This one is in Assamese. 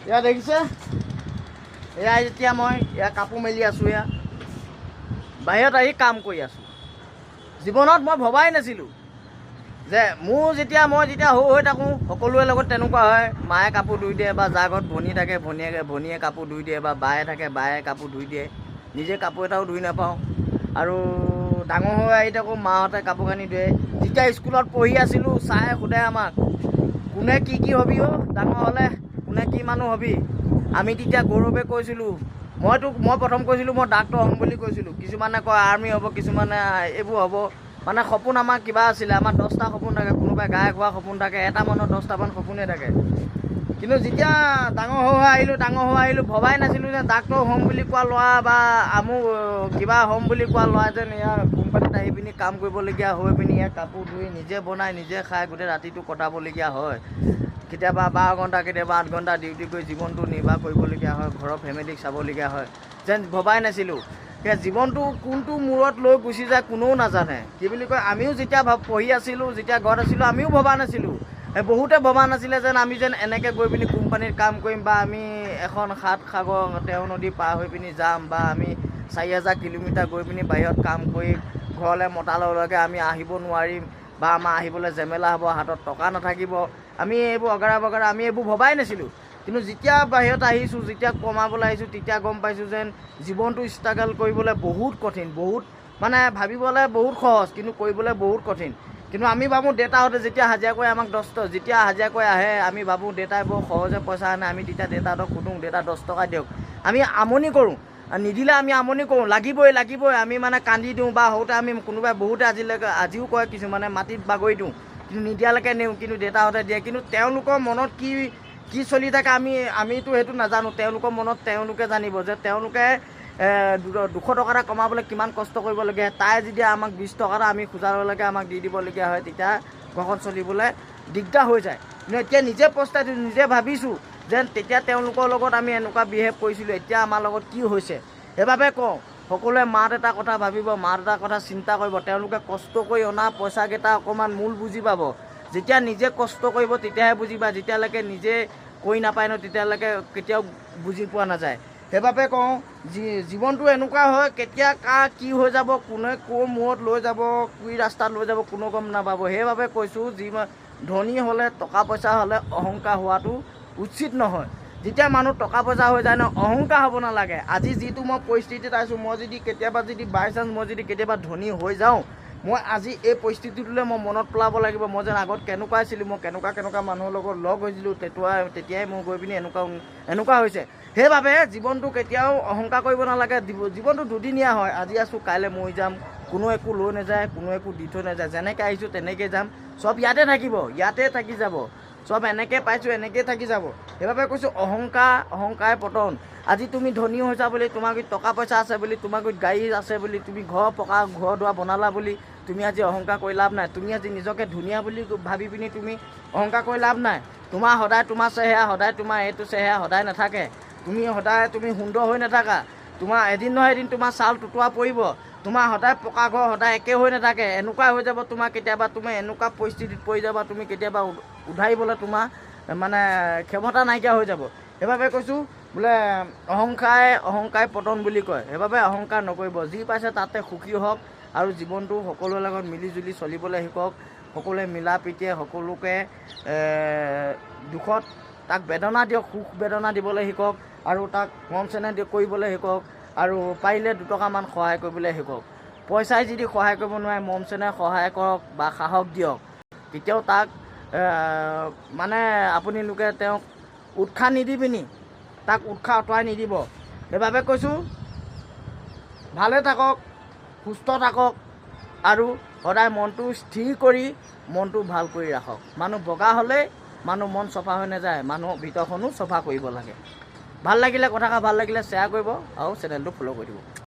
এয়া দেখিছে, এয়া এতিয়া মই এয়া কাপোৰ মেলি আছোঁ, এয়া বাহিৰত আহি কাম কৰি আছোঁ। জীৱনত মই ভবাই নাছিলোঁ যে মই যেতিয়া সৰু হৈ থাকোঁ, সকলোৰে লগত তেনেকুৱা হয়। মায়ে কাপোৰ ধুই দিয়ে, বা যাৰ ঘৰত ভনী থাকে ভনীয়ে কাপোৰ ধুই দিয়ে, বা বায়ে থাকে বায়ে কাপোৰ ধুই দিয়ে, নিজে কাপোৰ এটাও ধুই নাপাওঁ। আৰু ডাঙৰ হৈ আহি থাকোঁ, মাহঁতে কাপোৰ কানি ধুৱে। যেতিয়া স্কুলত পঢ়ি আছিলোঁ, ছাৰে সোধে আমাক, কোনে কি হবি অ' ডাঙৰ হ'লে, কোনে কি মানুহ হবি? আমি তেতিয়া গৌৰৱে কৈছিলোঁ, মই প্ৰথম কৈছিলোঁ মই ডাক্তৰ হ'ম বুলি কৈছিলোঁ। কিছুমানে কয় আৰ্মি হ'ব, কিছুমানে এইবোৰ হ'ব। মানে সপোন আমাৰ কিবা আছিলে, আমাৰ 10টা সপোন থাকে। কোনোবাই গায়ক হোৱা সপোন থাকে, এটা মানুহৰ 10টামান সপোনেই থাকে। কিন্তু যেতিয়া ডাঙৰ হৈ আহিলোঁ, ভবাই নাছিলোঁ যে ডাক্তৰ হ'ম বুলি কোৱা ল'ৰা বা কিবা হ'ম বুলি কোৱা ল'ৰা যেন ইয়াৰ কোম্পানীত আহি পিনি কাম কৰিবলগীয়া হৈ পিনি ইয়াৰ কাপোৰ ধুই নিজে বনাই নিজে খাই গোটেই ৰাতিটো কটাবলগীয়া হয়। কেতিয়াবা 12 ঘণ্টা, কেতিয়াবা 8 ঘণ্টা ডিউটি কৰি জীৱনটো নিৰ্বাহ কৰিবলগীয়া হয়, ঘৰৰ ফেমিলিক চাবলগীয়া হয়। যেন ভবাই নাছিলোঁ যে জীৱনটো কোনটো মূৰত লৈ গুচি যায় কোনেও নাজানে। কি বুলি কয়, আমিও যেতিয়া পঢ়ি আছিলোঁ, যেতিয়া ঘৰত আছিলোঁ, আমিও ভবা নাছিলোঁ। বহুতে ভবা নাছিলে যেন আমি যেন এনেকৈ গৈ পিনি কোম্পানীত কাম কৰিম, বা আমি এখন 7 সাগৰ তেও নদী পাৰ হৈ পিনি যাম, বা আমি 4000 কিলোমিটাৰ গৈ পিনি বাহিৰত কাম কৰি ঘৰলৈ মতাললৈকে আমি আহিব নোৱাৰিম, বা আমাৰ আহিবলৈ জেমেলা হ'ব, হাতত টকা নাথাকিব। আমি এইবোৰ অগৰা বগৰা আমি এইবোৰ ভবাই নাছিলোঁ। কিন্তু যেতিয়া বাহিৰত আহিছোঁ, যেতিয়া কমাবলৈ আহিছোঁ, তেতিয়া গম পাইছোঁ যেন জীৱনটো ষ্ট্ৰাগল কৰিবলৈ বহুত কঠিন, বহুত মানে ভাবিবলৈ বহুত সহজ, কিন্তু কৰিবলৈ বহুত কঠিন। কিন্তু আমি ভাবোঁ দেউতাহঁতে যেতিয়া হাজিৰা কৰি আমাক যেতিয়া হাজিৰা কৰি আহে, আমি ভাবোঁ দেউতাই বৰ সহজে পইচা আনে। আমি তেতিয়া দেউতাহঁতক সুধোঁ, দেউতা 10 টকা দিয়ক। আমি আমনি কৰোঁ, নিদিলে আমি আমনি কৰোঁ, লাগিবই। আমি মানে কান্দি দিওঁ, বা সৰুতে আমি কোনোবাই বহুতে আজিও কয়, কিছুমানে মাটিত বাগৰি দিওঁ, কিন্তু নিদিয়ালৈকে নিওঁ, কিন্তু দেউতাহঁতে দিয়ে। কিন্তু তেওঁলোকৰ মনত কি চলি থাকে আমিতো সেইটো নাজানো। তেওঁলোকৰ মনত তেওঁলোকে জানিব যে তেওঁলোকে 200 টকা এটা কমাবলৈ কিমান কষ্ট কৰিবলগীয়া হয়। তাই যেতিয়া আমাক 20 টকা এটা আমি খোজালৈকে আমাক দি দিবলগীয়া হয়, তেতিয়া ঘৰখন চলিবলৈ দিগদাৰ হৈ যায়। কিন্তু এতিয়া নিজে পস্তাইছোঁ, নিজে ভাবিছোঁ যেন তেতিয়া তেওঁলোকৰ লগত আমি এনেকুৱা বিহেভ কৰিছিলোঁ, এতিয়া আমাৰ লগত কি হৈছে। সেইবাবে কওঁ, সকলোৱে মা দেউতাৰ কথা ভাবিব, মা দেউতাৰ কথা চিন্তা কৰিব। তেওঁলোকে কষ্ট কৰি অনা পইচাকেইটা অকণমান মূল বুজি পাব। যেতিয়া নিজে কষ্ট কৰিব তেতিয়াহে বুজি পায়। যেতিয়ালৈকে নিজে কৰি নাপায় ন, তেতিয়ালৈকে কেতিয়াও বুজি পোৱা নাযায়। সেইবাবে কওঁ, জীৱনটো এনেকুৱা হয়, কেতিয়া কাৰ কি হৈ যাব, কোনে ক'ৰ মূৰত লৈ যাব, কি ৰাস্তাত লৈ যাব, কোনো গম নাপাব। সেইবাবে কৈছোঁ, ধনী হ'লে, টকা পইচা হ'লে অহংকাৰ হোৱাটো উচিত নহয়। যেতিয়া মানুহ টকা পইচা হৈ যায় ন, অহংকাৰ হ'ব নালাগে। আজি যিটো মই পৰিস্থিতিত আছোঁ, মই যদি কেতিয়াবা বাই চান্স মই যদি কেতিয়াবা ধনী হৈ যাওঁ, মই আজি এই পৰিস্থিতিটোলৈ মই মনত পেলাব লাগিব, মই যেন আগত কেনেকুৱা আছিলোঁ, মই কেনেকুৱা মানুহৰ লগত লগ হৈছিলোঁ, তেতিয়াই মোৰ গৈ পিনি এনেকুৱা হৈছে। সেইবাবে জীৱনটো কেতিয়াও অহংকাৰ কৰিব নালাগে। জীৱনটো দুদিনীয়া হয়। আজি আছোঁ, কাইলৈ মৰি যাম। কোনো একো লৈ নাযায়, কোনো একো দি থৈ নাযায়। যেনেকৈ আহিছোঁ তেনেকৈ যাম। চব ইয়াতে থাকিব, ইয়াতে থাকি যাব। চব এনেকৈ পাইছোঁ, এনেকৈ থাকি যাব। সেইবাবে কৈছোঁ, অহংকাৰে পতন। আজি তুমি ধনী হৈছা বুলি, তোমাৰ গুৰিত টকা পইচা আছে বুলি, তোমাৰ গুৰিত গাড়ী আছে বুলি, তুমি ঘৰ দুৱাৰ বনালা বুলি তুমি আজি অহংকাৰ কৰি লাভ নাই। তুমি আজি নিজকে ধুনীয়া বুলি ভাবি পিনি তুমি অহংকাৰ কৰি লাভ নাই। সদায় তোমাৰ চেহেৰা, সদায় তোমাৰ এইটো চেহেৰা সদায় নাথাকে। তুমি সুন্দৰ হৈ নাথাকা। তোমাৰ এদিন নহয় এদিন তোমাৰ ছাল টুটুৱা পৰিব। তোমাৰ সদায় পকা ঘৰ সদায় একে হৈ নাথাকে। এনেকুৱা হৈ যাব তোমাৰ কেতিয়াবা, তুমি এনেকুৱা পৰিস্থিতিত পৰি যাবা, তুমি কেতিয়াবা উধাৰিবলৈ তোমাৰ মানে ক্ষমতা নাইকিয়া হৈ যাব। সেইবাবে কৈছোঁ, বোলে অহংকাৰে পতন বুলি কয়। সেইবাবে অহংকাৰ নকৰিব। যি পাইছে তাতে সুখী হওক, আৰু জীৱনটো সকলোৰে লগত মিলি জুলি চলিবলৈ শিকক। সকলোৱে মিলা প্ৰীতিয়ে সকলোকে দুখত তাক বেদনা দিয়ক, সুখ বেদনা দিবলৈ শিকক, আৰু তাক মৰম চেনেহ কৰিবলৈ শিকক, আৰু পাৰিলে 2 টকামান সহায় কৰিবলৈ শিকক। পইচাই যদি সহায় কৰিব নোৱাৰে, মৰম চেনেহ সহায় কৰক বা সাহস দিয়ক। তেতিয়াও তাক মানে আপোনালোকে তেওঁক উৎসাহ নিদি পিনি তাক উৎসাহ আঁতৰাই নিদিব। সেইবাবে কৈছোঁ, ভালে থাকক, সুস্থ থাকক, আৰু সদায় মনটো স্থিৰ কৰি মনটো ভাল কৰি ৰাখক। মানুহ বগা হ'লেই মানুহ মন চফা হৈ নাযায়, মানুহৰ ভিতৰখনো চফা কৰিব লাগে। ভাল লাগিলে শ্বেয়াৰ কৰিব, আৰু চেনেলটো ফ'ল' কৰি দিব।